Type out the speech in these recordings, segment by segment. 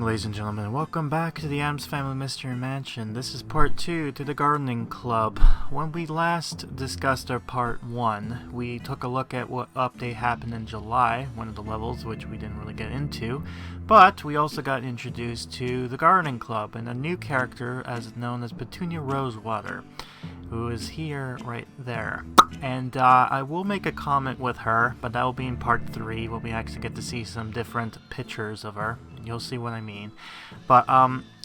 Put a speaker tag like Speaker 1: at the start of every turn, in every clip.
Speaker 1: morning, ladies and gentlemen, and welcome back to the Addams Family Mystery Mansion. This is part 2 to the Gardening Club. When we last discussed our part 1, we took a look at what update happened in July, one of the levels, which we didn't really get into, but we also got introduced to the Gardening Club and a new character as known as Petunia Rosewater, who is here right there. And I will make a comment with her, but that will be in part 3 when we actually get to see some different pictures of her. You'll see what I mean. But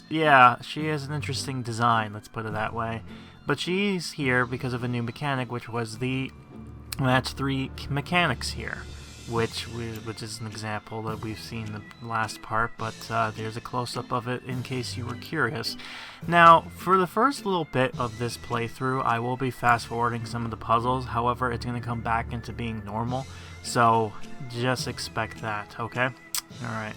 Speaker 1: yeah, she has an interesting design, let's put it that way. But she's here because of a new mechanic, which was the match 3 mechanics here, which is an example that we've seen in the last part, but there's a close-up of it in case you were curious. Now, for the first little bit of this playthrough, I will be fast-forwarding some of the puzzles. However, it's going to come back into being normal, so just expect that, okay? Alright.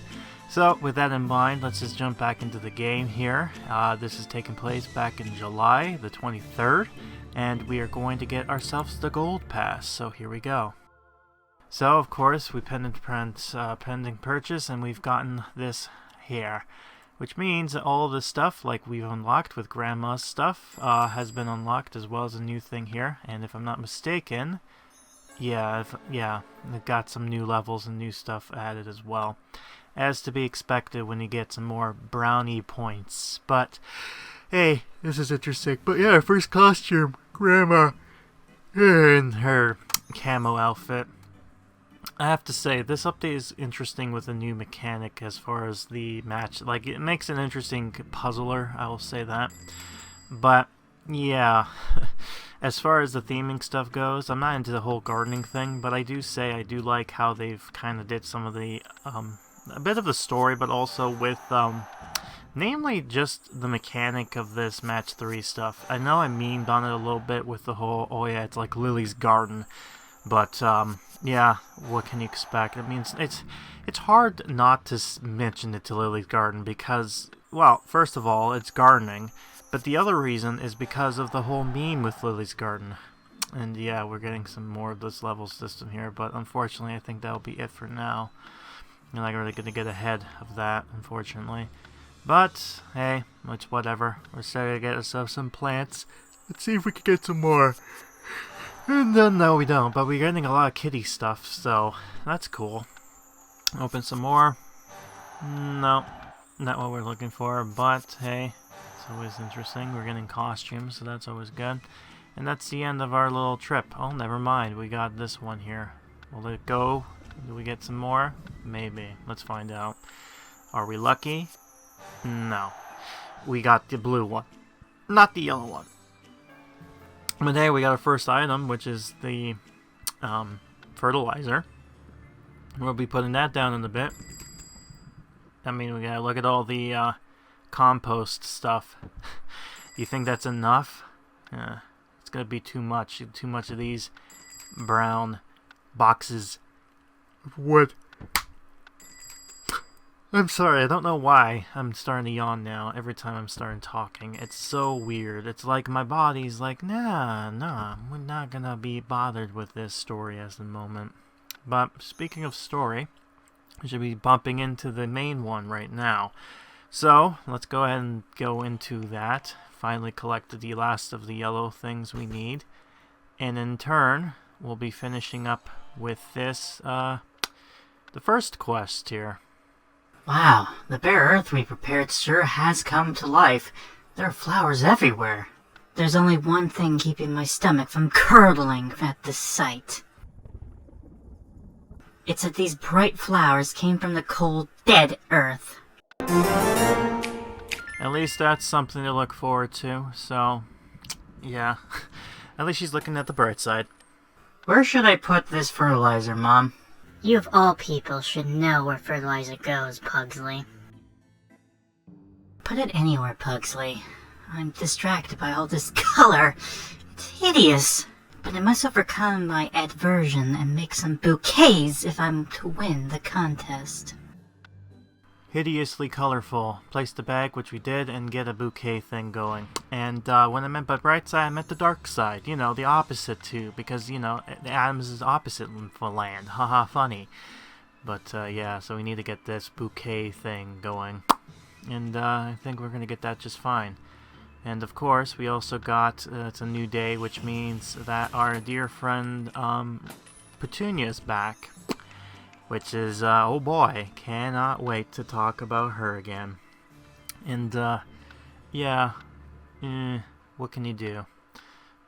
Speaker 1: So, with that in mind, let's just jump back into the game here. This is taking place back in July the 23rd, and we are going to get ourselves the Gold Pass, so here we go. So, of course, we pending purchase, and we've gotten this here, which means that all of this stuff, like we've unlocked with Grandma's stuff, has been unlocked, as well as a new thing here, and if I'm not mistaken, yeah, it got some new levels and new stuff added as well. As to be expected when you get some more brownie points. But, hey, this is interesting. But yeah, first costume, Grandma, in her camo outfit. I have to say, this update is interesting with a new mechanic as far as the match. Like, it makes an interesting puzzler, I will say that. But, yeah, as far as the theming stuff goes, I'm not into the whole gardening thing, but I do say I do like how they've kind of did some of the, a bit of the story, but also with, namely just the mechanic of this match 3 stuff. I know I memed on it a little bit with the whole, oh yeah, it's like Lily's garden, but, yeah, what can you expect? I mean, it's hard not to mention it to Lily's garden because, well, first of all, it's gardening, but the other reason is because of the whole meme with Lily's garden. And yeah, we're getting some more of this level system here, but unfortunately, I think that'll be it for now. You're not really going to get ahead of that, unfortunately. But, hey, it's whatever. We're starting to get ourselves some plants. Let's see if we can get some more. And no, we don't, but we're getting a lot of kitty stuff, so that's cool. Open some more. No, not what we're looking for, but hey, it's always interesting. We're getting costumes, so that's always good. And that's the end of our little trip. Oh, never mind. We got this one here. Will it go? Do we get some more? Maybe. Let's find out. Are we lucky? No. We got the blue one. Not the yellow one. But hey, we got our first item, which is the fertilizer. We'll be putting that down in a bit. I mean, we gotta look at all the compost stuff. You think that's enough? It's gonna be too much. Too much of these brown boxes. What? I'm sorry, I don't know why I'm starting to yawn now every time I'm starting talking. It's so weird. It's like my body's like, nah, we're not gonna be bothered with this story as the moment. But speaking of story, we should be bumping into the main one right now. So, let's go ahead and go into that. Finally collected the last of the yellow things we need. And in turn, we'll be finishing up with this, the first quest here.
Speaker 2: Wow, the bare earth we prepared sure has come to life. There are flowers everywhere. There's only one thing keeping my stomach from curdling at the sight. It's that these bright flowers came from the cold, dead earth.
Speaker 1: At least that's something to look forward to, so, yeah. At least she's looking at the bright side.
Speaker 2: Where should I put this fertilizer, Mom?
Speaker 3: You of all people should know where fertilizer goes, Pugsley.
Speaker 2: Put it anywhere, Pugsley. I'm distracted by all this color. It's hideous. But I must overcome my aversion and make some bouquets if I'm to win the contest.
Speaker 1: Hideously colorful. Place the bag, which we did, and get a bouquet thing going. And when I meant by bright side, I meant the dark side. You know, the opposite too, because, you know, the Addams is opposite for land. Haha, funny. But, yeah, so we need to get this bouquet thing going. and I think we're gonna get that just fine. And of course, we also got it's a new day, which means that our dear friend Petunia's back, which is oh boy, cannot wait to talk about her again. And yeah, what can you do?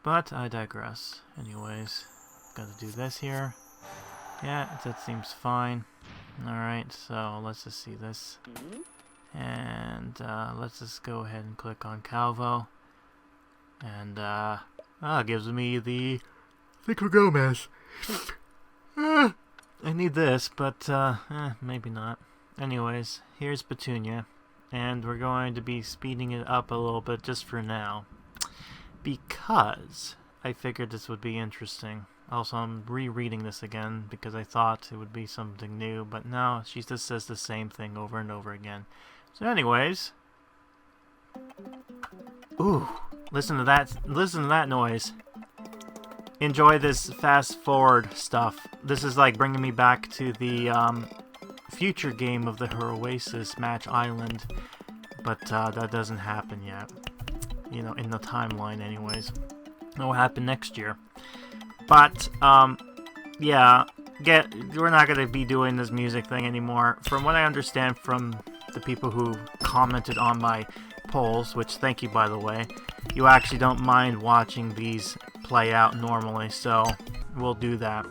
Speaker 1: But I digress. Anyways, gotta do this here. Yeah, that seems fine. Alright, so let's just see this. And let's just go ahead and click on Calvo. And it gives me the Vicar Gomez. I need this, but maybe not. Anyways, here's Petunia. And we're going to be speeding it up a little bit just for now, because I figured this would be interesting. Also, I'm rereading this again because I thought it would be something new, but no, she just says the same thing over and over again. So anyways, ooh, listen to that noise. Enjoy this fast forward stuff. This is like bringing me back to the future game of the Her Oasis Match Island, but that doesn't happen yet. You know, in the timeline anyways. It'll happen next year. But, yeah, we're not going to be doing this music thing anymore. From what I understand from the people who commented on my polls, which thank you by the way, you actually don't mind watching these play out normally, so we'll do that.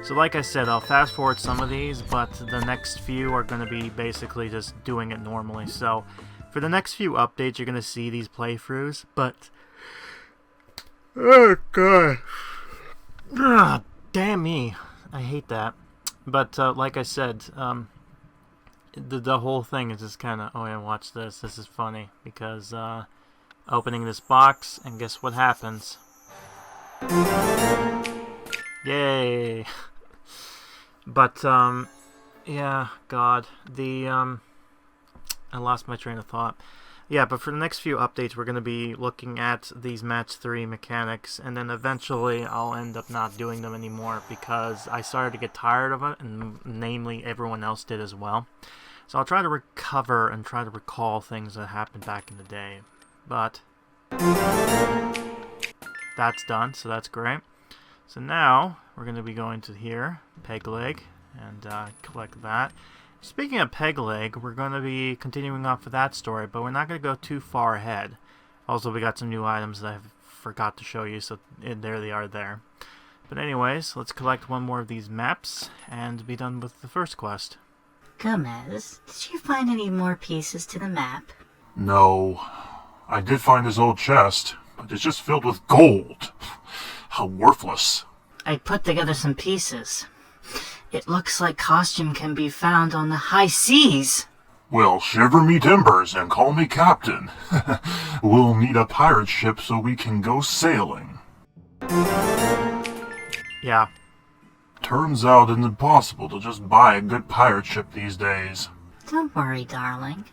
Speaker 1: So like I said, I'll fast forward some of these, but the next few are going to be basically just doing it normally. So for the next few updates, you're going to see these playthroughs, but oh god. Ugh, damn me. I hate that. But like I said, the whole thing is just kind of, oh yeah, watch this. This is funny because opening this box, and guess what happens? Yay. But yeah, god, I lost my train of thought. Yeah, but for the next few updates, we're going to be looking at these Match 3 mechanics, and then eventually I'll end up not doing them anymore because I started to get tired of it, and namely everyone else did as well. So I'll try to recover and try to recall things that happened back in the day. But that's done, so that's great. So now we're going to be going to here, Peg Leg, and collect that. Speaking of Peg Leg, we're going to be continuing off of that story, but we're not going to go too far ahead. Also, we got some new items that I forgot to show you, so there they are there. But anyways, let's collect one more of these maps and be done with the first quest.
Speaker 2: Gomez, did you find any more pieces to the map?
Speaker 4: No. I did find his old chest, but it's just filled with gold. How worthless.
Speaker 2: I put together some pieces. It looks like costume can be found on the high seas.
Speaker 4: Well, shiver me timbers and call me captain. We'll need a pirate ship so we can go sailing.
Speaker 1: Yeah.
Speaker 4: Turns out it's impossible to just buy a good pirate ship these days.
Speaker 2: Don't worry, darling.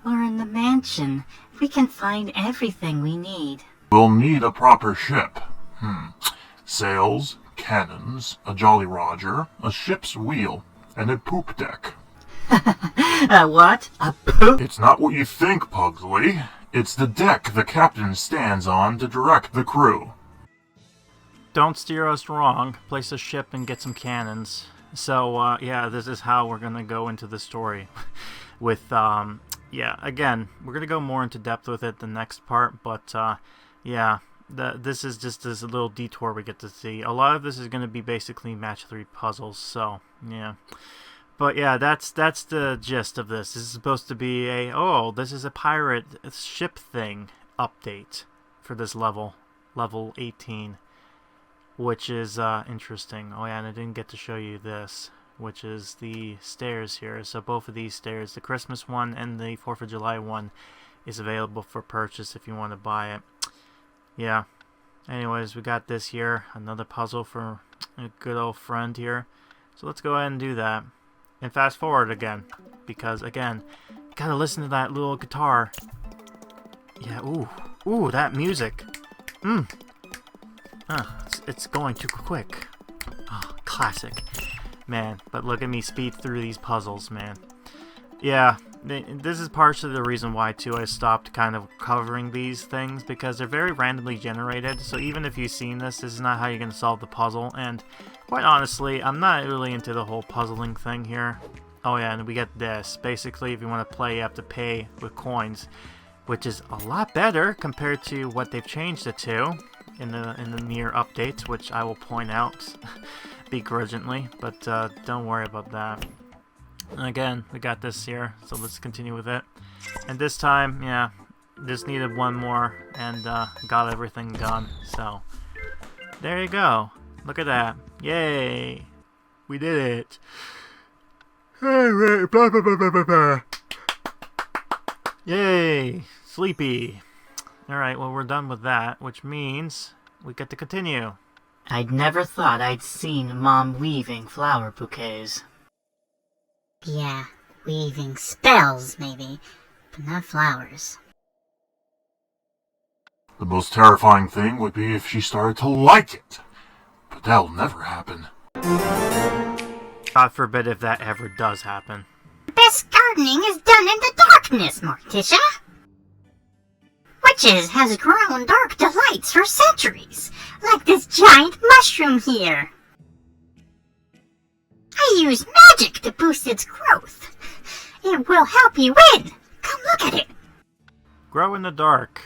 Speaker 2: We're in the mansion. We can find everything we need.
Speaker 4: We'll need a proper ship. Sails, cannons, a Jolly Roger, a ship's wheel, and a poop deck.
Speaker 2: A what? A poop?
Speaker 4: It's not what you think, Pugsley. It's the deck the captain stands on to direct the crew.
Speaker 1: Don't steer us wrong. Place a ship and get some cannons. So, yeah, this is how we're going to go into the story. With, yeah, again, we're going to go more into depth with it the next part, but, yeah. This is just this little detour we get to see. A lot of this is going to be basically Match 3 puzzles, so, yeah. But, yeah, that's the gist of this. This is supposed to be this is a pirate ship thing update for this level 18, which is interesting. Oh, yeah, and I didn't get to show you this, which is the stairs here. So both of these stairs, the Christmas one and the 4th of July one, is available for purchase if you want to buy it. Yeah. Anyways, we got this here. Another puzzle for a good old friend here. So let's go ahead and do that. And fast forward again. Because, again, you gotta listen to that little guitar. Yeah, ooh. Ooh, that music. It's going too quick. Oh, classic. Man, but look at me speed through these puzzles, man. Yeah, this is partially the reason why, too, I stopped kind of covering these things, because they're very randomly generated, so even if you've seen this is not how you're going to solve the puzzle, and quite honestly, I'm not really into the whole puzzling thing here. Oh yeah, and we get this. Basically, if you want to play, you have to pay with coins, which is a lot better compared to what they've changed it to in the near updates, which I will point out begrudgingly, but don't worry about that. And again, we got this here, so let's continue with it. And this time, yeah, just needed one more, and got everything done. So, there you go. Look at that. Yay! We did it! Yay! Sleepy! Alright, well, we're done with that, which means we get to continue.
Speaker 2: I'd never thought I'd seen Mom weaving flower bouquets.
Speaker 3: Yeah, weaving spells, maybe, but not flowers.
Speaker 4: The most terrifying thing would be if she started to like it. But that'll never happen.
Speaker 1: God forbid if that ever does happen.
Speaker 3: Best gardening is done in the darkness, Mortisha. Witches has grown dark delights for centuries, like this giant mushroom here. I use magic to boost its growth. It will help you win. Come look at it.
Speaker 1: Grow in the dark.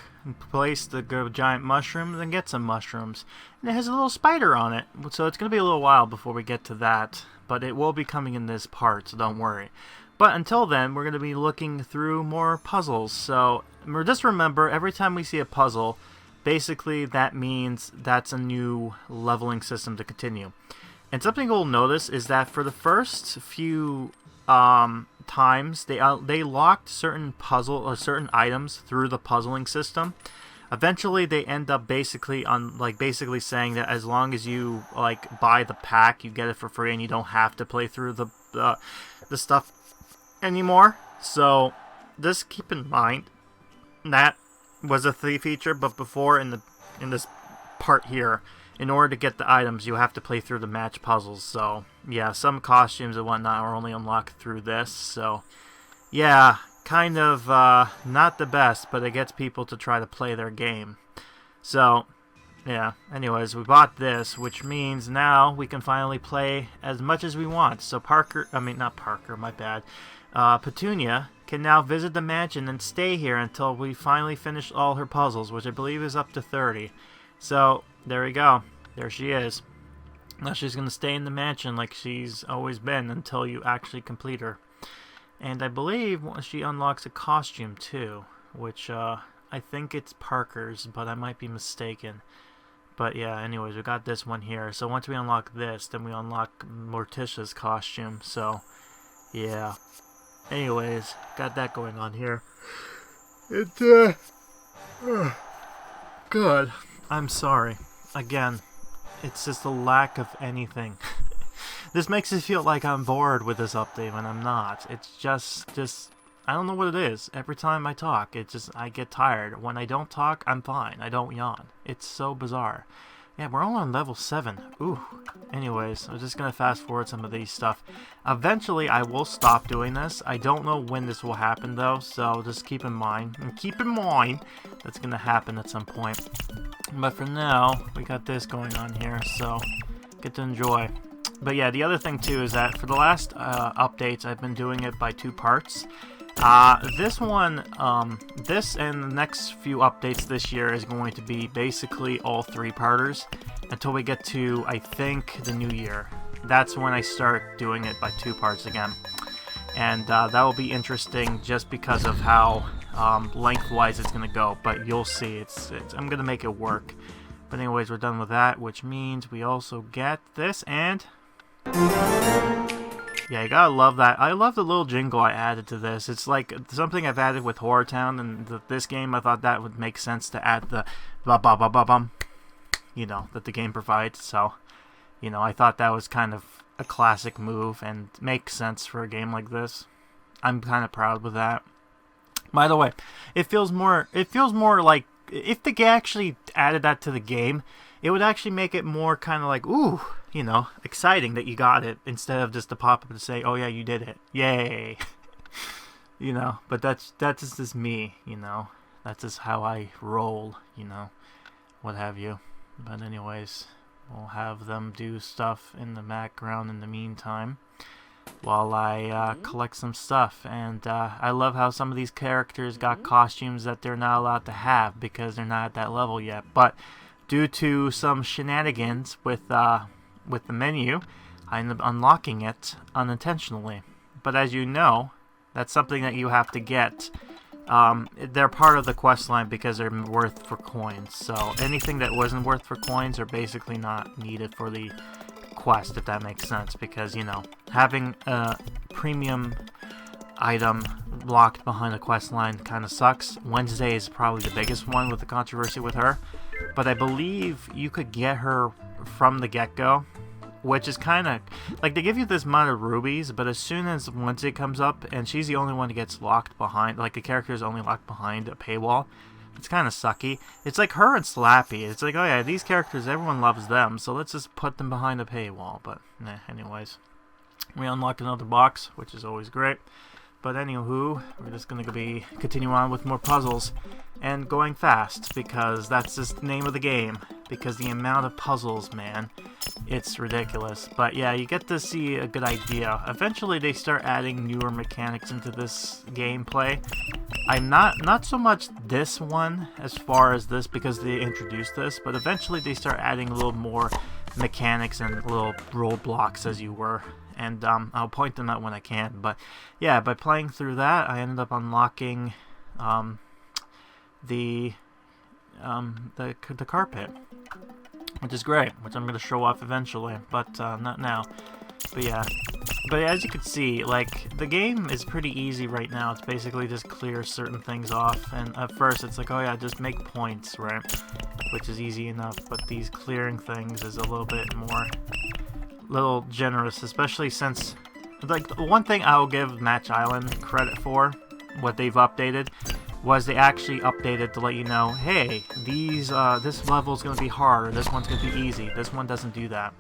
Speaker 1: Place the giant mushrooms and get some mushrooms. And it has a little spider on it, so it's going to be a little while before we get to that. But it will be coming in this part, so don't worry. But until then, we're going to be looking through more puzzles. So just remember, every time we see a puzzle, basically that means that's a new leveling system to continue. And something you'll notice is that for the first few times, they locked certain certain items through the puzzling system. Eventually, they end up basically saying that as long as you buy the pack, you get it for free, and you don't have to play through the stuff anymore. So just keep in mind that was a feature, but before in this part here, in order to get the items, you have to play through the match puzzles. So yeah, some costumes and whatnot are only unlocked through this. So yeah, kind of not the best, but it gets people to try to play their game. So yeah, anyways, we bought this, which means now we can finally play as much as we want. So Petunia can now visit the mansion and stay here until we finally finish all her puzzles, which I believe is up to 30. So there we go. There she is. Now she's going to stay in the mansion like she's always been until you actually complete her. And I believe she unlocks a costume too, which I think it's Parker's, but I might be mistaken. But yeah, anyways, we got this one here. So once we unlock this, then we unlock Mortisha's costume. So yeah. Anyways, got that going on here. Good. I'm sorry. Again, it's just a lack of anything. This makes it feel like I'm bored with this update when I'm not. It's just I don't know what it is. Every time I talk, I get tired. When I don't talk, I'm fine. I don't yawn. It's so bizarre. Yeah, we're all on level 7. Ooh. Anyways, I'm just going to fast forward some of these stuff. Eventually, I will stop doing this. I don't know when this will happen, though, so just keep in mind. And keep in mind that's going to happen at some point. But for now, we got this going on here, so get to enjoy. But yeah, the other thing, too, is that for the last updates, I've been doing it by 2 parts. This one, this and the next few updates this year is going to be basically all 3-parters until we get to, I think, the new year. That's when I start doing it by 2 parts again. And that will be interesting just because of how lengthwise it's going to go. But you'll see, I'm going to make it work. But anyways, we're done with that, which means we also get this and... Yeah, you gotta love that. I love the little jingle I added to this. It's like something I've added with Horror Town, and this game I thought that would make sense to add the ba-ba-ba-ba-bum, that the game provides. So, I thought that was kind of a classic move and makes sense for a game like this. I'm kind of proud with that. By the way, it feels more like if the game actually added that to the game, it would actually make it more kind of like, ooh, exciting that you got it, instead of just to pop up and say, oh yeah, you did it. Yay. You know, but that's just me, you know. That's just how I roll, you know, what have you. But anyways, we'll have them do stuff in the background in the meantime while I collect some stuff. And I love how some of these characters got costumes that they're not allowed to have because they're not at that level yet. But due to some shenanigans with the menu, I ended up unlocking it unintentionally. But as you know, that's something that you have to get. They're part of the quest line because they're worth for coins. So anything that wasn't worth for coins are basically not needed for the quest, if that makes sense. Because, you know, having a premium item locked behind a quest line kind of sucks. Wednesday is probably the biggest one with the controversy with her. But I believe you could get her from the get-go, which is kind of like they give you this amount of rubies, but as soon as Wednesday comes up and she's the only one that gets locked behind, like the character is only locked behind a paywall, it's kind of sucky. It's like her and Slappy. It's like, oh yeah, these characters, everyone loves them, so let's just put them behind a paywall. But anyways, we unlocked another box, which is always great. But anywho, we're just going to be continue on with more puzzles and going fast because that's just the name of the game. Because the amount of puzzles, man, it's ridiculous. But yeah, you get to see a good idea. Eventually, they start adding newer mechanics into this gameplay. I'm not so much this one as far as this because they introduced this, but eventually they start adding a little more mechanics and little roadblocks, as you were. And I'll point them out when I can. But yeah, by playing through that, I ended up unlocking the carpet, which is great, which I'm going to show off eventually, but not now. But yeah, but as you can see, like, the game is pretty easy right now. It's basically just clear certain things off, and at first it's like, oh yeah, just make points, right? Which is easy enough, but these clearing things is a little bit more little generous, especially since, like, one thing I will give Match Island credit for, what they've updated, was they actually updated to let you know, hey, these this level is going to be hard, or this one's going to be easy. This one doesn't do that.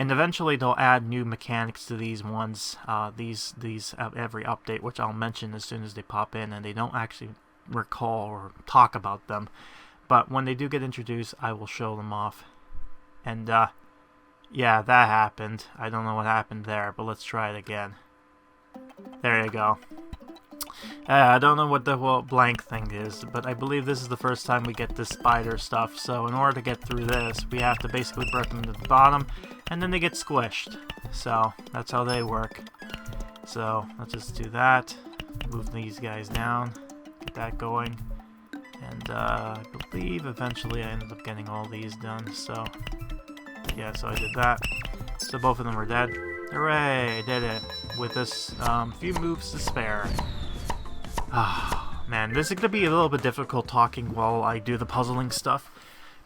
Speaker 1: And eventually they'll add new mechanics to these ones, these every update, which I'll mention as soon as they pop in, and they don't actually recall or talk about them. But when they do get introduced, I will show them off. And yeah, that happened. I don't know what happened there, but let's try it again. There you go. I don't know what the whole blank thing is, but I believe this is the first time we get this spider stuff, so in order to get through this, we have to basically break them to the bottom, and then they get squished. So, that's how they work. So, let's just do that. Move these guys down. Get that going. And, I believe eventually I ended up getting all these done, so yeah, so I did that. So both of them are dead. Hooray, I did it. With this few moves to spare. Ah, man, this is going to be a little bit difficult talking while I do the puzzling stuff.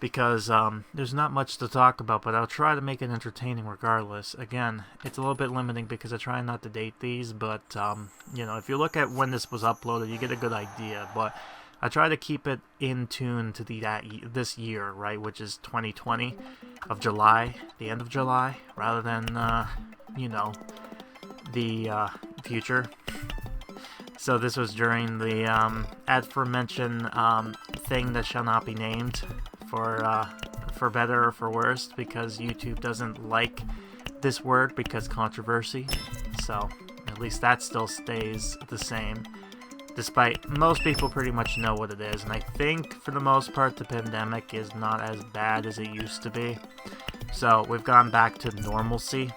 Speaker 1: Because there's not much to talk about, but I'll try to make it entertaining regardless. Again, it's a little bit limiting because I try not to date these, but, you know, if you look at when this was uploaded, you get a good idea. But I try to keep it in tune to this year, right, which is 2020 of July, the end of July, rather than, you know, the future. So this was during the aforementioned thing that shall not be named, for better or for worse, because YouTube doesn't like this word because controversy. So at least that still stays the same. Despite most people pretty much know what it is, and I think for the most part the pandemic is not as bad as it used to be. So we've gone back to normalcy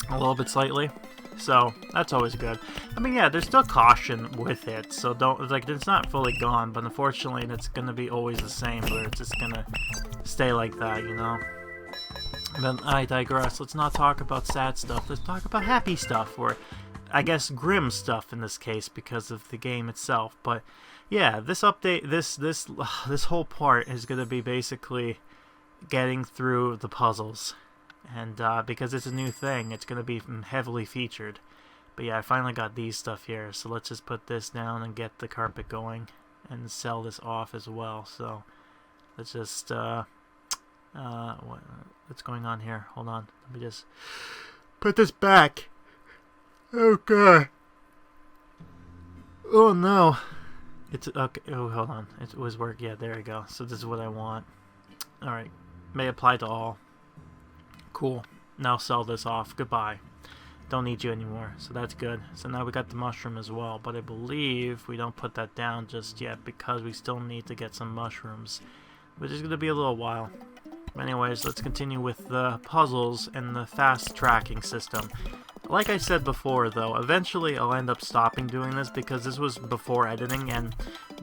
Speaker 1: a little bit slightly. So that's always good. I mean, yeah, there's still caution with it, so don't, like, it's not fully gone, but unfortunately it's gonna be always the same, where it's just gonna stay like that, you know. But I digress. Let's not talk about sad stuff. Let's talk about happy stuff, or I guess grim stuff in this case because of the game itself. But yeah, this update, this whole part is going to be basically getting through the puzzles, and because it's a new thing, it's going to be heavily featured. But yeah, I finally got these stuff here, so let's just put this down and get the carpet going and sell this off as well. So let's just what's going on here? Hold on, let me just put this back. Oh god. Oh no! It's okay. Oh, hold on. It was work. Yeah, there we go. So this is what I want. Alright. May apply to all. Cool. Now sell this off. Goodbye. Don't need you anymore. So that's good. So now we got the mushroom as well. But I believe we don't put that down just yet because we still need to get some mushrooms. Which is going to be a little while. Anyways, let's continue with the puzzles and the fast tracking system. Like I said before, though, eventually I'll end up stopping doing this because this was before editing, and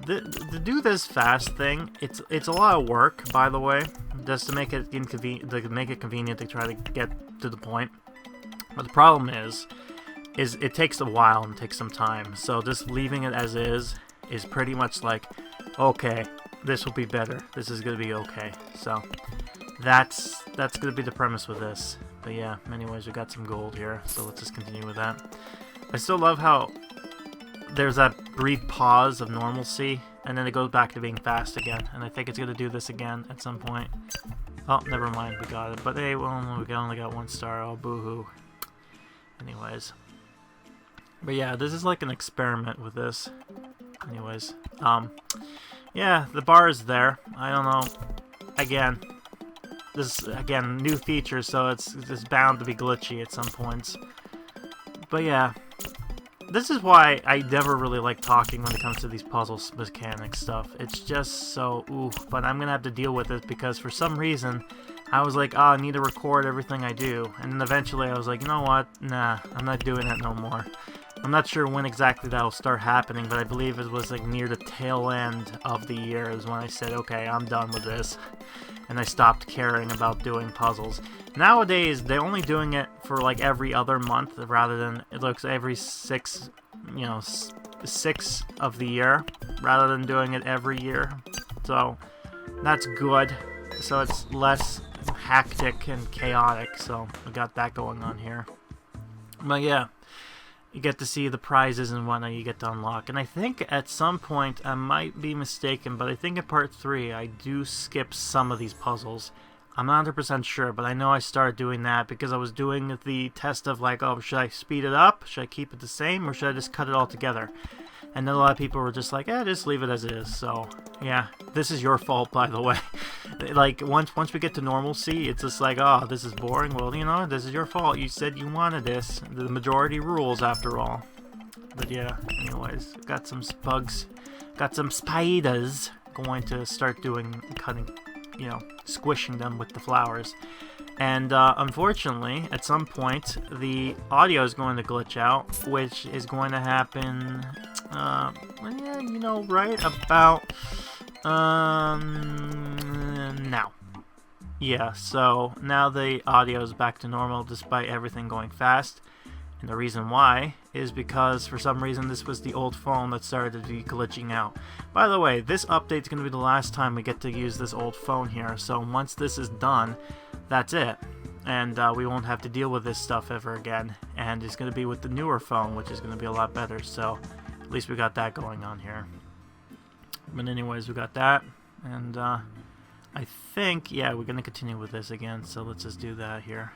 Speaker 1: to do this fast thing, it's a lot of work, by the way, just to make it convenient to try to get to the point. But the problem is it takes a while and takes some time. So just leaving it as is pretty much like, okay, this will be better. This is gonna be okay. So that's gonna be the premise with this. But yeah, anyways, we got some gold here, so let's just continue with that. I still love how there's that brief pause of normalcy, and then it goes back to being fast again. And I think it's gonna do this again at some point. Oh, never mind, we got it. But hey, well, we only got 1 star. Oh, boo-hoo. Anyways. But yeah, this is like an experiment with this. Anyways. Yeah, the bar is there. I don't know. Again, new feature, so it's bound to be glitchy at some points. But yeah, this is why I never really like talking when it comes to these puzzle mechanic stuff. It's just so oof. But I'm gonna have to deal with it because for some reason I was like, oh, I need to record everything I do, and then eventually I was like, you know what? Nah, I'm not doing that no more. I'm not sure when exactly that'll start happening, but I believe it was like near the tail end of the year is when I said, okay, I'm done with this. And I stopped caring about doing puzzles. Nowadays, they're only doing it for like every other month rather than, it looks every 6 of the year, rather than doing it every year. So, that's good. So it's less hectic and chaotic, so we got that going on here. But yeah, you get to see the prizes and whatnot you get to unlock. And I think at some point, I might be mistaken, but I think in part 3, I do skip some of these puzzles. I'm not 100% sure, but I know I started doing that because I was doing the test of like, oh, should I speed it up? Should I keep it the same? Or should I just cut it all together? And then a lot of people were just like, just leave it as is. So, yeah, this is your fault, by the way. Like, once we get to normalcy, it's just like, oh, this is boring. Well, you know, this is your fault. You said you wanted this. The majority rules, after all. But yeah, anyways, got some bugs. Got some spiders. Going to start cutting, squishing them with the flowers. And unfortunately, at some point, the audio is going to glitch out, which is going to happen, right about now. Yeah, so now the audio is back to normal despite everything going fast. And the reason why is because for some reason this was the old phone that started to be glitching out. By the way, this update is going to be the last time we get to use this old phone here. So once this is done, that's it. And we won't have to deal with this stuff ever again. And it's going to be with the newer phone, which is going to be a lot better. So at least we got that going on here. But anyways, we got that. And I think, yeah, we're going to continue with this again. So let's just do that here.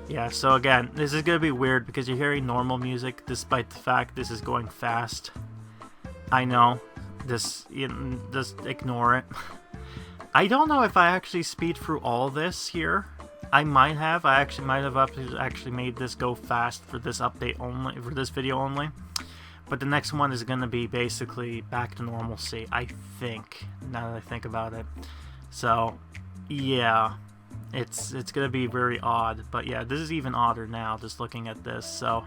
Speaker 1: Yeah, so again, this is going to be weird because you're hearing normal music despite the fact this is going fast. I know. Just ignore it. I don't know if I actually speed through all this here. I might have. I actually might have actually made this go fast for this update only, for this video only. But the next one is going to be basically back to normalcy, I think, now that I think about it. So, yeah. It's going to be very odd, but yeah, this is even odder now just looking at this. So,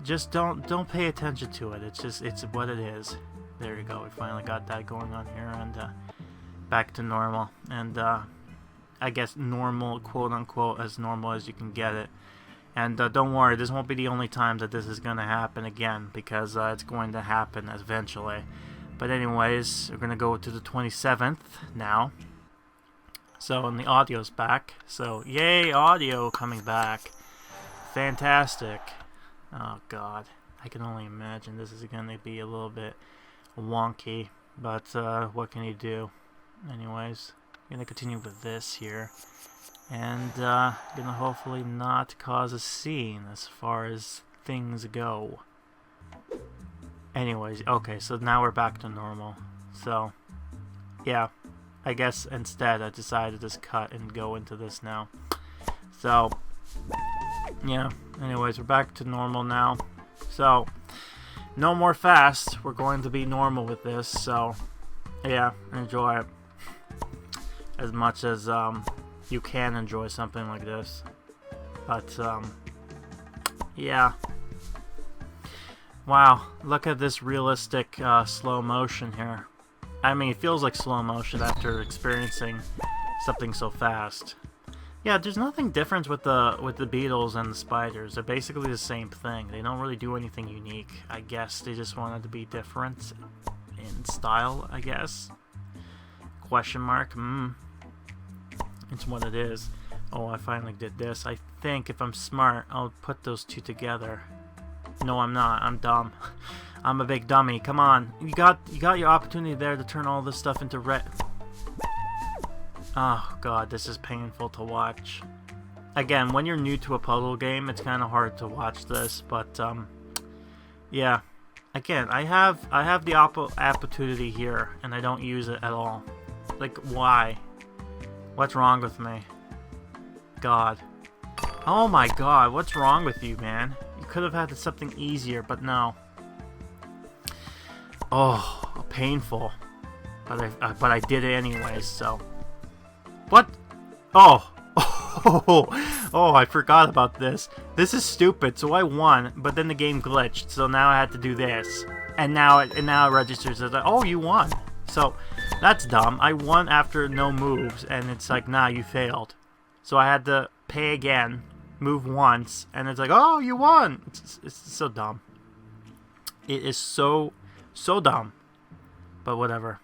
Speaker 1: just don't pay attention to it. It's what it is. There you go. We finally got that going on here, and back to normal. And I guess normal, quote unquote, as normal as you can get it. And don't worry, this won't be the only time that this is going to happen again, because it's going to happen eventually. But anyways, we're going to go to the 27th now. So, and the audio's back. So, yay, audio coming back. Fantastic. Oh, God. I can only imagine this is going to be a little bit wonky. But, what can you do? Anyways, I'm going to continue with this here. And, going to hopefully not cause a scene as far as things go. anyways, okay, so now we're back to normal. So, yeah, I guess instead I decided to just cut and go into this now. So, yeah, anyways, we're back to normal now. So, no more fast. We're going to be normal with this. So, yeah, enjoy it as much as you can enjoy something like this. But, yeah. Wow, look at this realistic slow motion here. I mean, it feels like slow motion after experiencing something so fast. Yeah, there's nothing different with the beetles and the spiders. They're basically the same thing. They don't really do anything unique. I guess they just wanted to be different in style, I guess. Question mark. It's what it is. Oh, I finally did this. I think if I'm smart, I'll put those two together. No, I'm not. I'm dumb. I'm a big dummy. Come on. You got your opportunity there to turn all this stuff into red. Oh god, this is painful to watch. Again, when you're new to a puzzle game, it's kind of hard to watch this, but yeah. Again, I have the opportunity here, and I don't use it at all. Like, why? What's wrong with me? God. Oh my god, what's wrong with you, man? You could have had something easier, but no. Oh, painful. But I did it anyways, so. What? Oh. Oh, I forgot about this. This is stupid. So I won, but then the game glitched. So now I had to do this. And now it registers as, oh, you won. So that's dumb. I won after no moves, and it's like, nah, you failed. So I had to pay again, move once, and it's like, oh, you won. It's so dumb. It is so dumb. But whatever.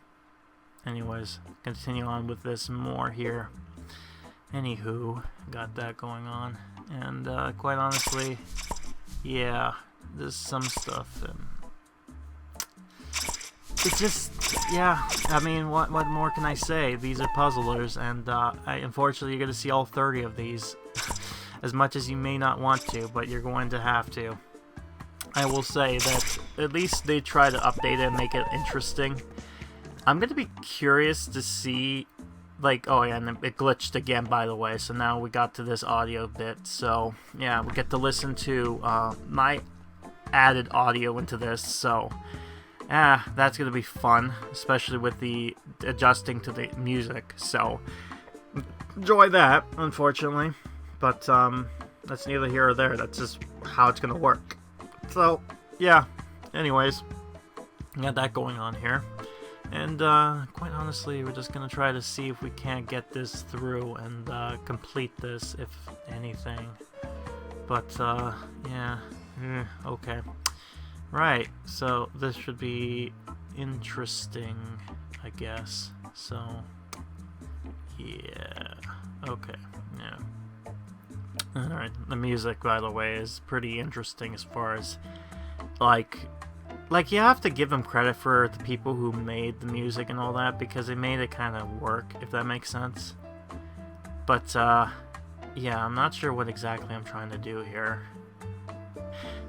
Speaker 1: Anyways, continue on with this more here. Anywho, got that going on. And quite honestly, yeah, there's some stuff. It's just, yeah, I mean, what more can I say? These are puzzlers, and unfortunately you're going to see all 30 of these. As much as you may not want to, but you're going to have to. I will say that at least they try to update it and make it interesting. I'm going to be curious to see, like, oh yeah, and it glitched again, by the way, so now we got to this audio bit, so, yeah, we get to listen to my added audio into this, so, that's going to be fun, especially with the adjusting to the music, so, enjoy that, unfortunately, but, that's neither here or there, that's just how it's going to work, so, yeah, anyways, got that going on here. And, quite honestly, we're just gonna try to see if we can't get this through and, complete this, if anything. But, yeah. Okay. Right, so this should be interesting, I guess. So, yeah. Okay, yeah. Alright, the music, by the way, is pretty interesting as far as, like, you have to give them credit for the people who made the music and all that, because they made it kind of work, if that makes sense. But, yeah, I'm not sure what exactly I'm trying to do here.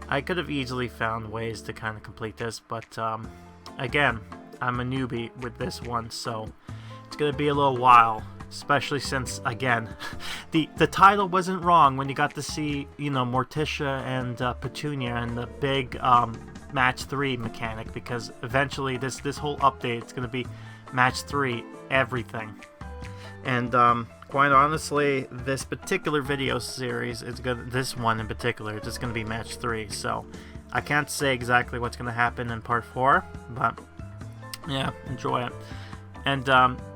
Speaker 1: I could have easily found ways to kind of complete this, but, again, I'm a newbie with this one, so it's going to be a little while. Especially since, again, the title wasn't wrong when you got to see, you know, Mortisha and Petunia and the big match 3 mechanic, because eventually this whole update is going to be match 3 everything. And quite honestly, this particular video series is this one in particular is just going to be match 3. So I can't say exactly what's going to happen in part 4, but yeah, enjoy it. And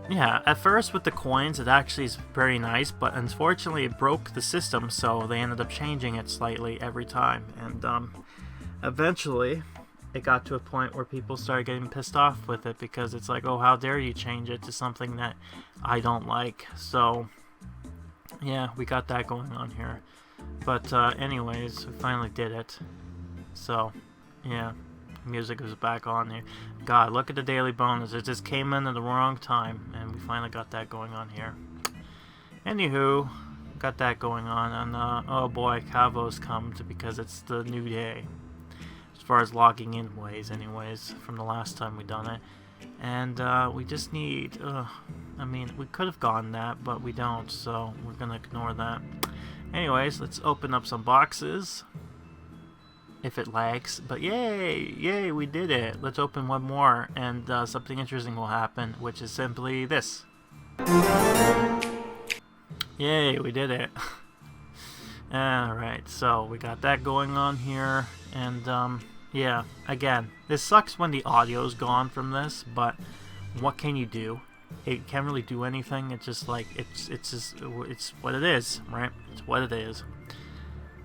Speaker 1: yeah, at first with the coins, it actually is very nice, but unfortunately it broke the system, so they ended up changing it slightly every time. And eventually, it got to a point where people started getting pissed off with it, because it's like, oh, how dare you change it to something that I don't like. So, yeah, we got that going on here. But anyways, we finally did it. So, yeah. Music is back on here. God, look at the daily bonus. It just came in at the wrong time, and we finally got that going on here. Anywho, got that going on, and oh boy, Cavo's come to, because it's the new day. As far as logging in ways anyways, from the last time we done it. And we just need, I mean, we could have gotten that, but we don't, so we're gonna ignore that. Anyways, let's open up some boxes. If it lags, but yay, we did it. Let's open one more, and something interesting will happen, which is simply this. Yay, we did it. Alright, so we got that going on here, and yeah, again, this sucks when the audio's gone from this, but what can you do? It can't really do anything. It's just like, it's what it is, right? It's what it is.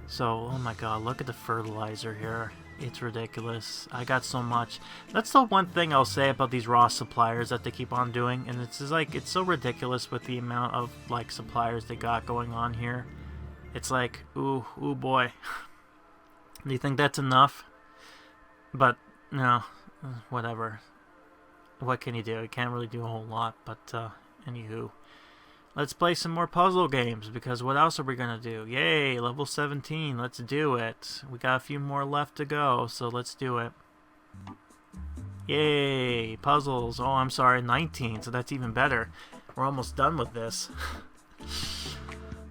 Speaker 1: So, oh my god, look at the fertilizer here. It's ridiculous. I got so much. That's the one thing I'll say about these raw suppliers that they keep on doing, and it's just like, it's so ridiculous with the amount of like suppliers they got going on here. It's like, ooh boy. Do you think that's enough? But no, whatever. What can you do? You can't really do a whole lot, but anywho. Let's play some more puzzle games, because what else are we gonna do? Yay, level 17, let's do it. We got a few more left to go, so let's do it. Yay, puzzles. Oh, I'm sorry, 19, so that's even better. We're almost done with this.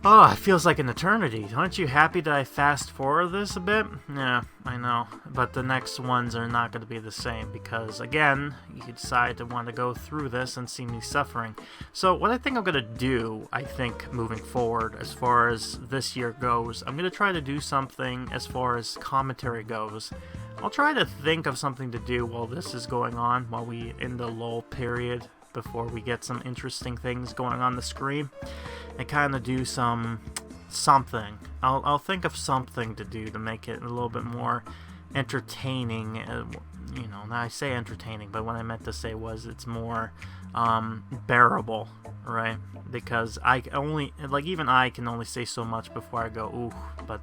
Speaker 1: Oh, it feels like an eternity. Aren't you happy that I fast forward this a bit? Yeah, I know. But the next ones are not going to be the same because, again, you decide to want to go through this and see me suffering. So what I think I'm going to do, moving forward, as far as this year goes, I'm going to try to do something as far as commentary goes. I'll try to think of something to do while this is going on, while we in the lull period, before we get some interesting things going on the screen. And kind of do something. I'll think of something to do to make it a little bit more entertaining. You know, now I say entertaining, but what I meant to say was it's more bearable, right? Because even I can only say so much before I go ooh. But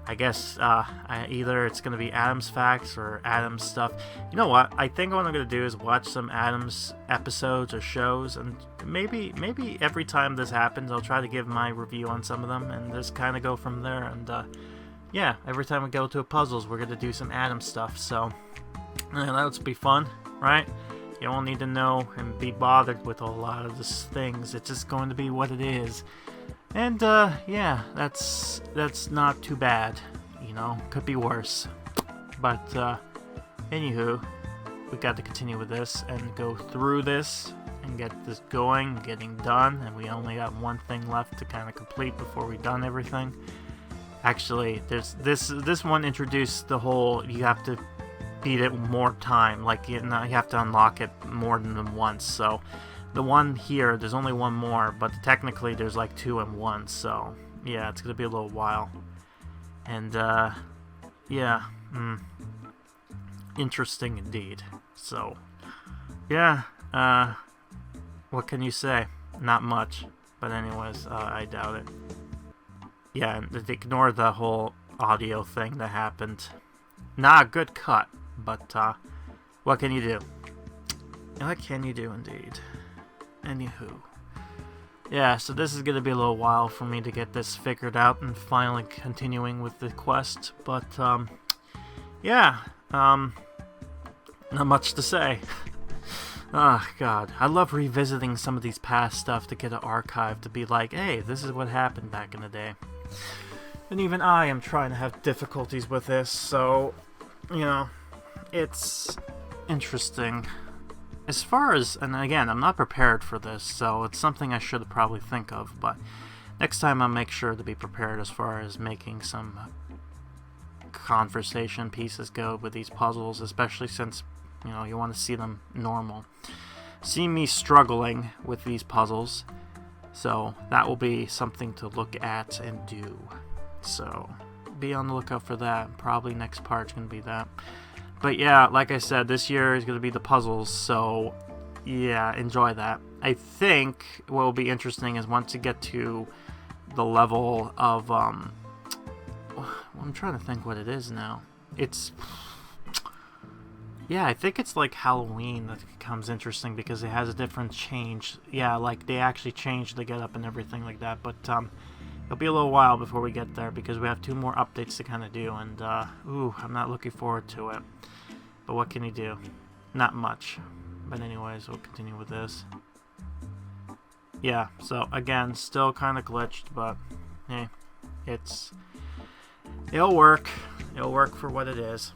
Speaker 1: I guess either it's going to be Addams facts or Addams stuff. You know what? I think what I'm going to do is watch some Addams episodes or shows, and maybe every time this happens, I'll try to give my review on some of them, and just kind of go from there. And yeah, every time we go to a puzzles, we're going to do some Addams stuff. So that'll be fun, right? You won't need to know and be bothered with a lot of these things. It's just going to be what it is. And, yeah, that's not too bad, you know, could be worse. But, anywho, we got to continue with this and go through this and get this going, getting done, and we only got one thing left to kind of complete before we've done everything. Actually, there's this one introduced the whole, you have to beat it more time, like, you have to unlock it more than once, so... The one here, there's only one more, but technically there's like 2 and 1, so yeah, it's gonna be a little while. And yeah, interesting indeed. So yeah, what can you say? Not much, but anyways, I doubt it. Yeah, and ignore the whole audio thing that happened. Not a good cut, but what can you do? What can you do indeed? Anywho, yeah, so this is going to be a little while for me to get this figured out and finally continuing with the quest, but, yeah, not much to say. Oh, God, I love revisiting some of these past stuff to get an archive to be like, hey, this is what happened back in the day. And even I am trying to have difficulties with this, so, you know, it's interesting. As far as, and again, I'm not prepared for this, so it's something I should probably think of, but next time I'll make sure to be prepared as far as making some conversation pieces go with these puzzles, especially since, you know, you want to see them normal. See me struggling with these puzzles, so that will be something to look at and do. So, be on the lookout for that. Probably next part's going to be that. But yeah, like I said, this year is going to be the puzzles, so yeah, enjoy that. I think what will be interesting is once you get to the level of, I'm trying to think what it is now. It's, yeah, I think it's like Halloween that becomes interesting because it has a different change. Yeah, like they actually changed the getup and everything like that, but it'll be a little while before we get there because we have 2 more updates to kind of do, and I'm not looking forward to it. But what can you do? Not much. But anyways, we'll continue with this. Yeah, so again, still kind of glitched, but hey, it'll work. It'll work for what it is.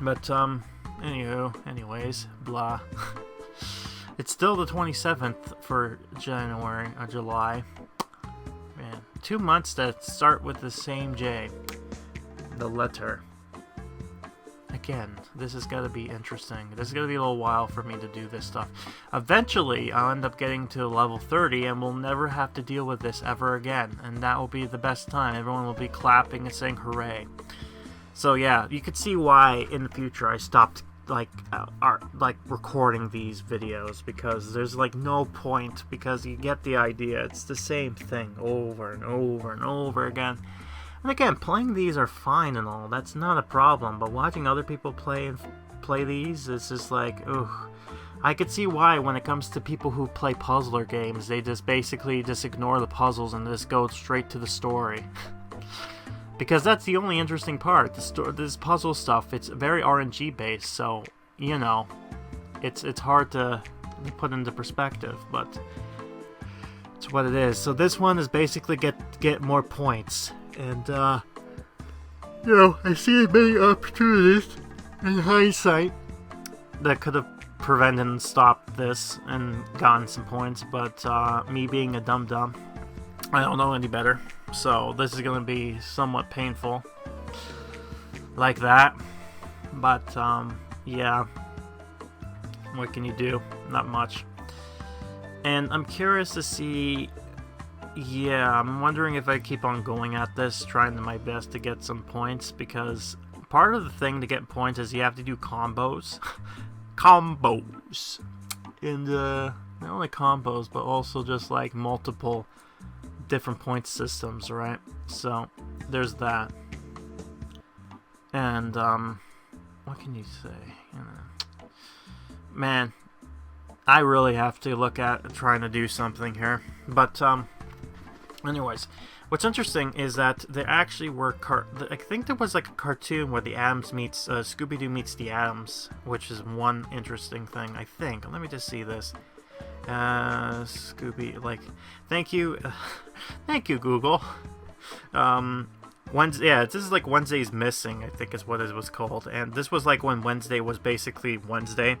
Speaker 1: But anyways, blah. It's still the 27th for July. Man, 2 months that start with the same J. The letter. Again, this has got to be interesting. This is going to be a little while for me to do this stuff. Eventually, I'll end up getting to level 30 and we'll never have to deal with this ever again. And that will be the best time. Everyone will be clapping and saying hooray. So yeah, you could see why in the future I stopped recording these videos, because there's like no point, because you get the idea. It's the same thing over and over and over again. And again, playing these are fine and all, that's not a problem, but watching other people play these, it's just like, ugh. I could see why when it comes to people who play puzzler games, they just basically just ignore the puzzles and just go straight to the story. Because that's the only interesting part. This puzzle stuff, it's very RNG based, so, you know, it's hard to put into perspective, but it's what it is. So this one is basically get more points. And, you know, I see many opportunities in hindsight that could have prevented and stopped this and gotten some points, but me being a dum-dum, I don't know any better. So this is going to be somewhat painful. Like that. But, yeah. What can you do? Not much. And I'm curious to see... Yeah, I'm wondering if I keep on going at this, trying my best to get some points, because part of the thing to get points is you have to do combos. Combos! And, not only combos, but also just, like, multiple different point systems, right? So, there's that. And, what can you say? You know, man, I really have to look at trying to do something here. But, anyways, what's interesting is that there actually were I think there was like a cartoon where the Addams meets Scooby-Doo meets the Addams, which is one interesting thing, I think. Let me just see this. Scooby, like, thank you Google. Wednesday, yeah, this is like Wednesday's Missing, I think is what it was called, and this was like when Wednesday was basically Wednesday,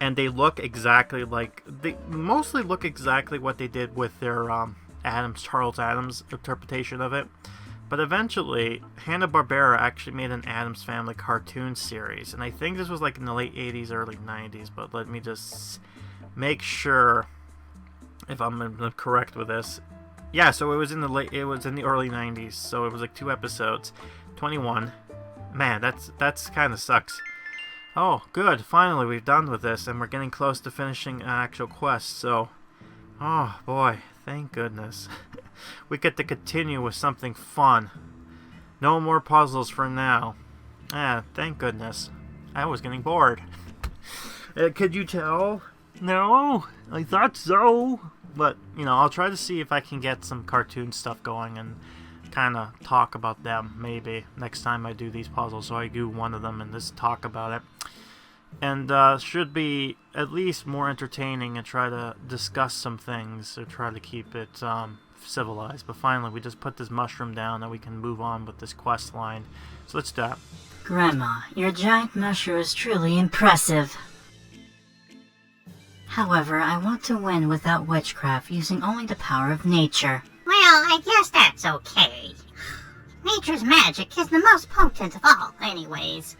Speaker 1: and they look exactly like, they mostly look exactly what they did with their Charles Addams interpretation of it. But eventually, Hanna-Barbera actually made an Addams Family cartoon series, and I think this was like in the late 80s, early 90s, but let me just make sure if I'm correct with this. Yeah, so it was in the early 90s, so it was like 2 episodes, 21. Man, that's kind of sucks. Oh, good, finally we've done with this, and we're getting close to finishing an actual quest, so, oh boy, thank goodness. We get to continue with something fun. No more puzzles for now. Thank goodness. I was getting bored. Could you tell? No, I thought so. But, you know, I'll try to see if I can get some cartoon stuff going and kind of talk about them, maybe, next time I do these puzzles. So I do one of them and just talk about it. And should be at least more entertaining and try to discuss some things or try to keep it civilized. But finally, we just put this mushroom down and we can move on with this quest line. So let's do that.
Speaker 2: Grandma, your giant mushroom is truly impressive. However, I want to win without witchcraft, using only the power of nature.
Speaker 3: Well, I guess that's okay. Nature's magic is the most potent of all, anyways.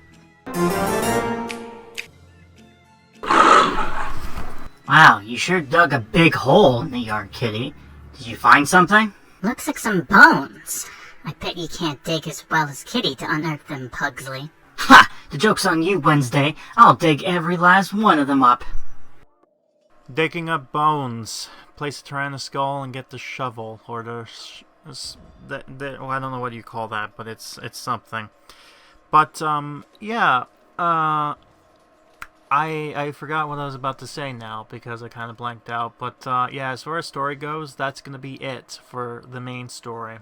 Speaker 2: Wow, you sure dug a big hole in the yard, Kitty. Did you find something?
Speaker 3: Looks like some bones. I bet you can't dig as well as Kitty to unearth them, Pugsley.
Speaker 2: Ha! The joke's on you, Wednesday. I'll dig every last one of them up.
Speaker 1: Digging up bones. Place a Tyrannoskull and get the shovel, or the well, I don't know what you call that, but it's something. But yeah, I I forgot what I was about to say now because I kind of blanked out. But yeah, as far as story goes, that's going to be it for the main story.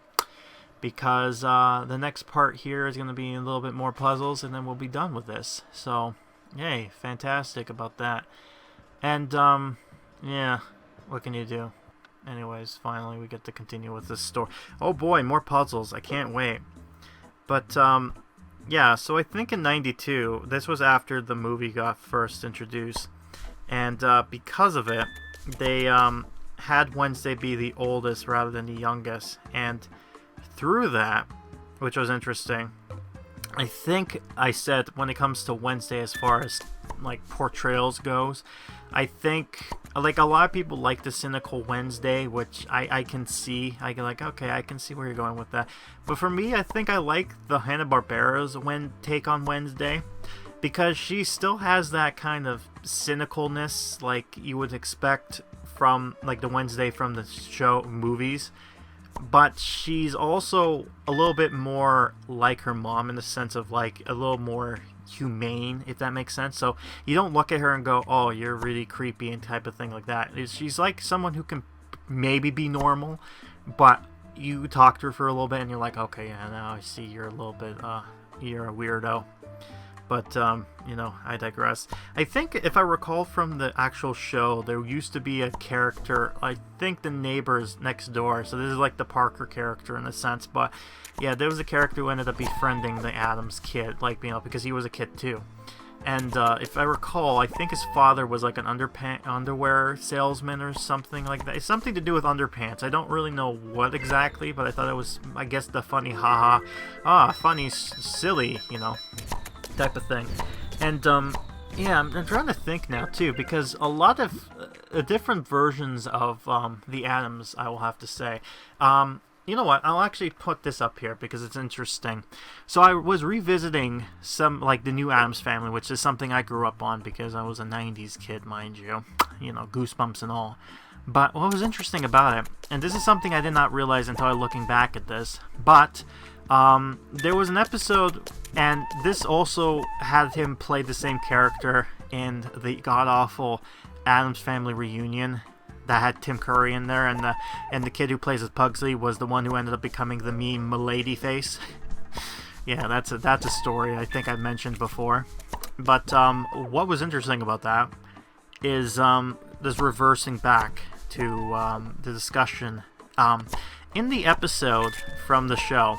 Speaker 1: Because the next part here is going to be a little bit more puzzles, and then we'll be done with this. So, yay, fantastic about that. And, yeah, what can you do? Anyways, finally we get to continue with this story. Oh boy, more puzzles. I can't wait. But, yeah, so I think in 92, this was after the movie got first introduced. And because of it, they had Wednesday be the oldest rather than the youngest. And through that, which was interesting, I think I said when it comes to Wednesday as far as like portrayals goes, I think like a lot of people like the cynical Wednesday, which I can see. I can like, okay, I can see where you're going with that. But for me, I think I like the Hanna-Barbera's take on Wednesday, because she still has that kind of cynicalness like you would expect from like the Wednesday from the show movies. But she's also a little bit more like her mom in the sense of like a little more humane, if that makes sense. So you don't look at her and go, oh, you're really creepy and type of thing like that. She's like someone who can maybe be normal, but you talk to her for a little bit and you're like, okay, yeah, now I see you're a little bit, you're a weirdo. But, you know, I digress. I think, if I recall from the actual show, there used to be a character, I think the neighbors next door, so this is like the Parker character in a sense, but, yeah, there was a character who ended up befriending the Addams kid, like, you know, because he was a kid too. And, if I recall, I think his father was like an underwear salesman or something like that. It's something to do with underpants. I don't really know what exactly, but I thought it was, I guess, the funny, haha, funny, silly, you know, type of thing. And yeah, I'm trying to think now too, because a lot of different versions of the Addams, I will have to say. You know what, I'll actually put this up here because it's interesting. So I was revisiting some, like, the new Addams Family, which is something I grew up on because I was a 90s kid, mind you. You know, Goosebumps and all. But what was interesting about it, and this is something I did not realize until I was looking back at this, but there was an episode, and this also had him play the same character in the god-awful Addams Family Reunion that had Tim Curry in there, and the kid who plays as Pugsley was the one who ended up becoming the meme Milady face. Yeah, that's a story I think I've mentioned before. But what was interesting about that is this reversing back to the discussion. In the episode from the show,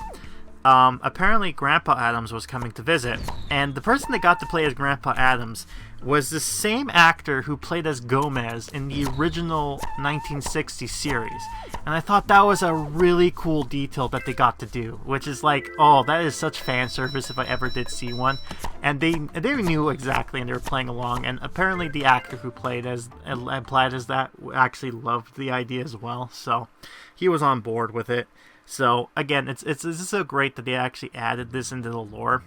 Speaker 1: apparently Grandpa Addams was coming to visit, and the person that got to play as Grandpa Addams was the same actor who played as Gomez in the original 1960 series. And I thought that was a really cool detail that they got to do, which is like, oh, that is such fan service if I ever did see one. And they knew exactly, and they were playing along, and apparently the actor who played as that actually loved the idea as well, so he was on board with it. So again, it's so great that they actually added this into the lore,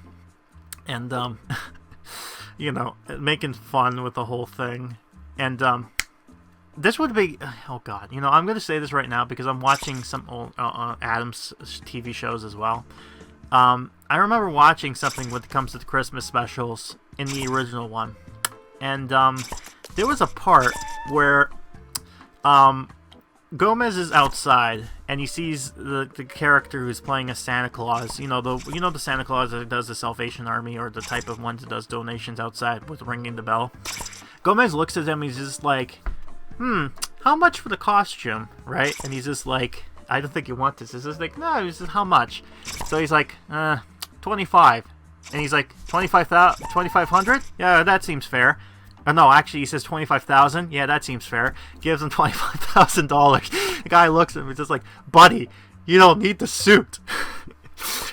Speaker 1: and you know, making fun with the whole thing. And this would be, oh god, you know, I'm gonna say this right now because I'm watching some old Addams TV shows as well. I remember watching something when it comes to the Christmas specials in the original one, and there was a part where Gomez is outside and he sees the character who's playing a Santa Claus. You know the Santa Claus that does the Salvation Army, or the type of one that does donations outside with ringing the bell. Gomez looks at him. He's just like, how much for the costume, right? And he's just like, I don't think you want this. He's just like, no. He's just, how much? So he's like, 25. And he's like, 2,500? Yeah, that seems fair. No, actually, he says 25,000. Yeah, that seems fair. Gives him $25,000. The guy looks at him and is just like, buddy, you don't need the suit.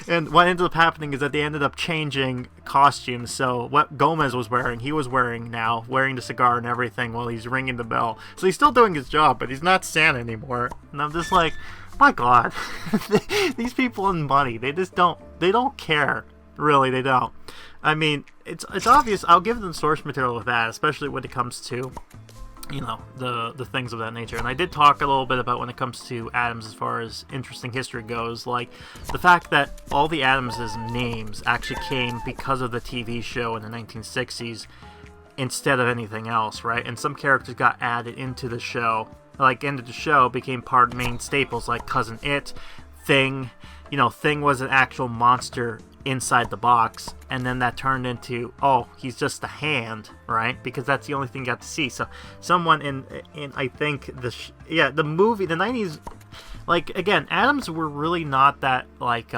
Speaker 1: And what ended up happening is that they ended up changing costumes. So what Gomez was wearing, he was wearing now, wearing the cigar and everything while he's ringing the bell. So he's still doing his job, but he's not Santa anymore. And I'm just like, my God, these people in money, they don't care. Really, they don't. I mean, it's obvious. I'll give them source material with that, especially when it comes to, you know, the things of that nature. And I did talk a little bit about when it comes to Addams as far as interesting history goes, like the fact that all the Addams' names actually came because of the TV show in the 1960s. instead of anything else, right? And some characters got added into the show, like into the show, became part of main staples, like Cousin It, Thing. You know, Thing was an actual monster inside the box, and then that turned into, oh, he's just a hand, right? Because that's the only thing you got to see. So someone in I think the movie, the 90s, like, again, Addams were really not that like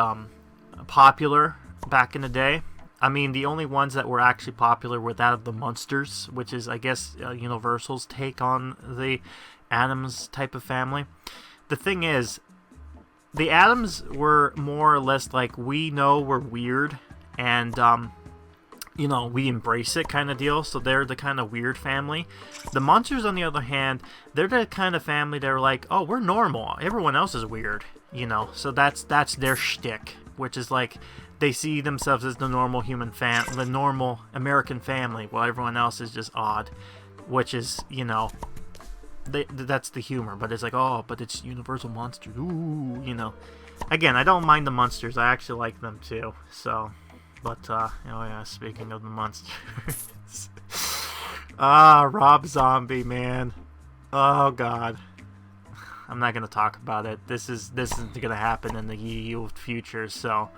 Speaker 1: popular back in the day. I mean, the only ones that were actually popular were that of the Munsters, which is, I guess, Universal's take on the Addams type of family. The thing is, the Addams were more or less like, we know we're weird, and, we embrace it kind of deal, so they're the kind of weird family. The Munsters, on the other hand, they're the kind of family that are like, oh, we're normal, everyone else is weird, so that's their shtick, which is like, they see themselves as the normal the normal American family, while everyone else is just odd, which is, that's the humor. But it's like, oh, but it's Universal Monsters, ooh, Again, I don't mind the Munsters, I actually like them too, so, but, speaking of the Munsters, Rob Zombie, man, oh god, I'm not gonna talk about it. This is gonna happen in the EU future, so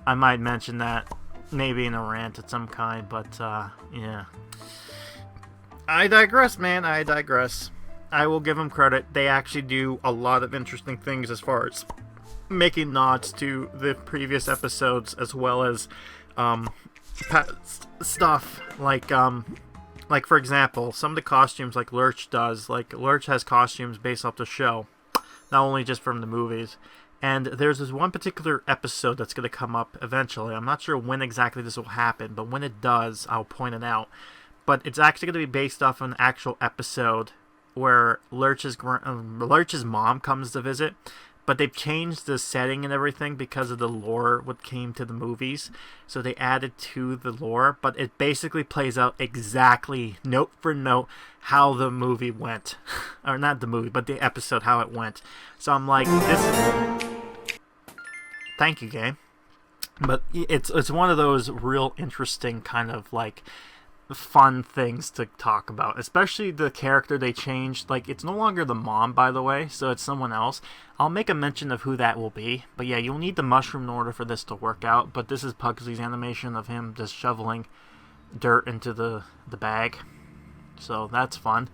Speaker 1: I might mention that maybe in a rant of some kind, but, yeah. I digress, man, I digress. I will give them credit. They actually do a lot of interesting things as far as making nods to the previous episodes, as well as, past stuff, like, for example, some of the costumes, like Lurch does, like, Lurch has costumes based off the show, not only just from the movies. And there's this one particular episode that's going to come up eventually. I'm not sure when exactly this will happen, but when it does, I'll point it out. But it's actually going to be based off an actual episode where Lurch's mom comes to visit. But they've changed the setting and everything because of the lore what came to the movies. So they added to the lore, but it basically plays out exactly, note for note, how the movie went. Or not the movie, but the episode, how it went. So I'm like, thank you, game. But it's one of those real interesting kind of like fun things to talk about, especially the character they changed. Like, it's no longer the mom, by the way, so it's someone else. I'll make a mention of who that will be, but yeah, you'll need the mushroom in order for this to work out. But this is Pugsley's animation of him just shoveling dirt into the bag, so that's fun.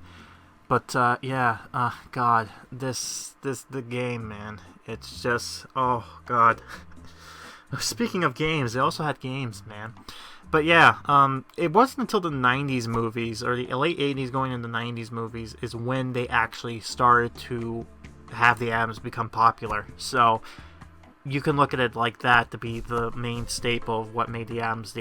Speaker 1: But god, the game, man, it's just, oh god. Speaking of games, they also had games, man. But yeah, it wasn't until the 90s movies, or the late 80s going into the 90s movies, is when they actually started to have the Addams become popular. So you can look at it like that to be the main staple of what made the Addams,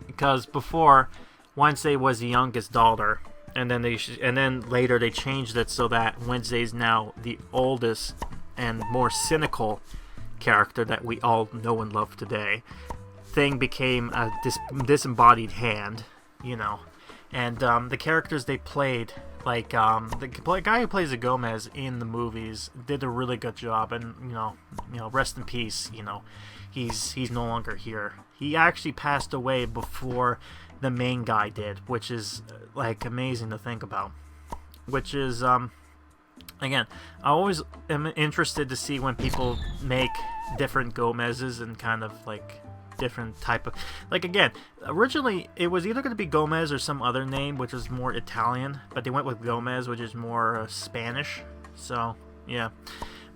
Speaker 1: Because before, Wednesday was the youngest daughter, and then later they changed it so that Wednesday's now the oldest and more cynical character that we all know and love today. Thing became a disembodied hand, and the characters they played, like the guy who plays the Gomez in the movies, did a really good job, and rest in peace. He's no longer here. He actually passed away before the main guy did, which is like amazing to think about. Which is again, I always am interested to see when people make different Gomez's and kind of like different type of, like, again, originally it was either going to be Gomez or some other name which was more Italian, but they went with Gomez, which is more Spanish. So yeah,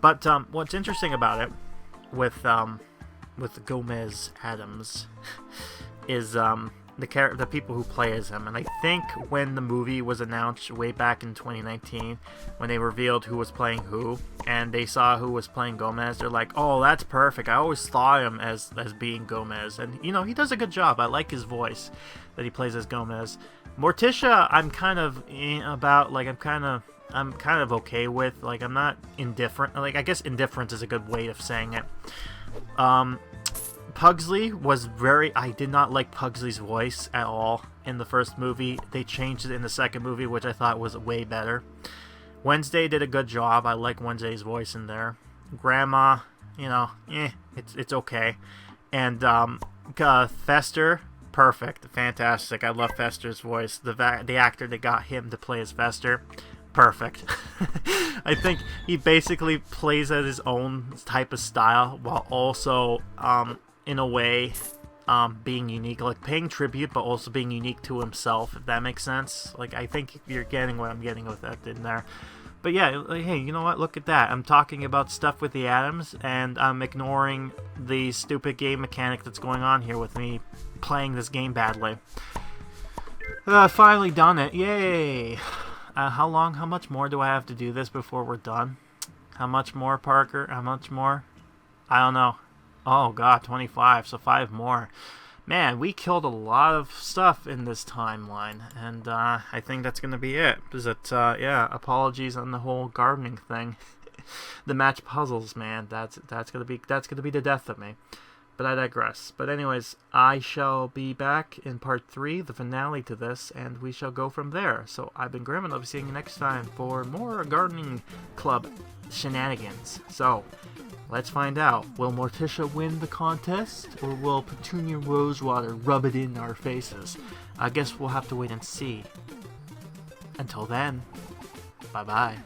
Speaker 1: but what's interesting about it with Gomez Addams is the people who play as him. And I think when the movie was announced way back in 2019, when they revealed who was playing who, and they saw who was playing Gomez, they're like, oh, that's perfect. I always thought him as being Gomez. And, he does a good job. I like his voice that he plays as Gomez. Mortisha, I'm kind of about, like, I'm kind of okay with. Like, I'm not indifferent. Like, I guess indifference is a good way of saying it. Pugsley was I did not like Pugsley's voice at all in the first movie. They changed it in the second movie, which I thought was way better. Wednesday did a good job. I like Wednesday's voice in there. Grandma, it's okay. And Fester, Perfect. Fantastic. I love Fester's voice. The actor that got him to play as Fester. Perfect. I think he basically plays at his own type of style while also, in a way, being unique. Like, paying tribute, but also being unique to himself, if that makes sense. Like, I think you're getting what I'm getting with that in there. But yeah, like, hey, you know what? Look at that. I'm talking about stuff with the Addams, and I'm ignoring the stupid game mechanic that's going on here with me playing this game badly. Finally done it. Yay! How much more do I have to do this before we're done? How much more, Parker? How much more? I don't know. Oh god, 25, so 5 more. Man, we killed a lot of stuff in this timeline, and I think that's gonna be it. Yeah, apologies on the whole gardening thing. The match puzzles, man, that's gonna be the death of me. But I digress. But anyways, I shall be back in part 3, the finale to this, and we shall go from there. So I've been Grim, and I'll be seeing you next time for more Gardening Club shenanigans. So, let's find out. Will Mortisha win the contest, or will Petunia Rosewater rub it in our faces? I guess we'll have to wait and see. Until then, bye-bye.